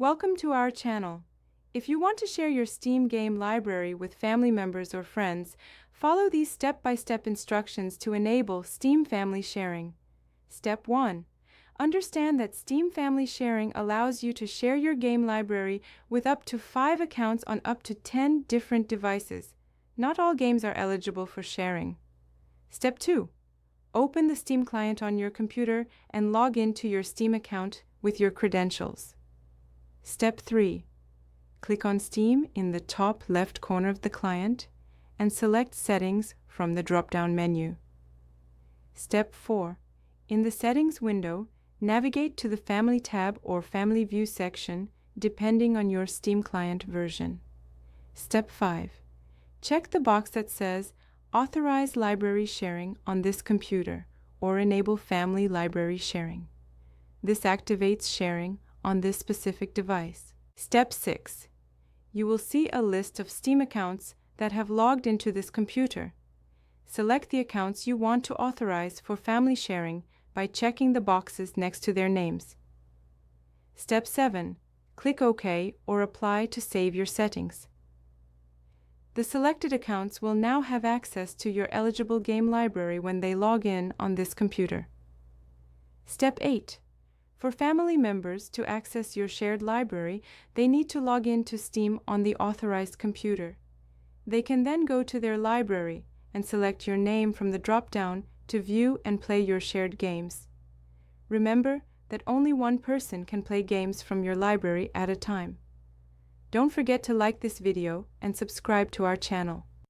Welcome to our channel. If you want to share your Steam game library with family members or friends, follow these step-by-step instructions to enable Steam Family Sharing. Step 1. Understand that Steam Family Sharing allows you to share your game library with up to 5 accounts on up to 10 different devices. Not all games are eligible for sharing. Step 2. Open the Steam client on your computer and log in to your Steam account with your credentials. Step 3. Click on Steam in the top left corner of the client and select Settings from the drop-down menu. Step 4. In the Settings window, navigate to the Family tab or Family View section depending on your Steam client version. Step 5. Check the box that says Authorize Library Sharing on this computer or enable Family Library Sharing. This activates sharing on this specific device. Step 6. You will see a list of Steam accounts that have logged into this computer. Select the accounts you want to authorize for family sharing by checking the boxes next to their names. Step 7. Click OK or Apply to save your settings. The selected accounts will now have access to your eligible game library when they log in on this computer. Step 8. For family members to access your shared library, they need to log in to Steam on the authorized computer. They can then go to their library and select your name from the drop-down to view and play your shared games. Remember that only one person can play games from your library at a time. Don't forget to like this video and subscribe to our channel.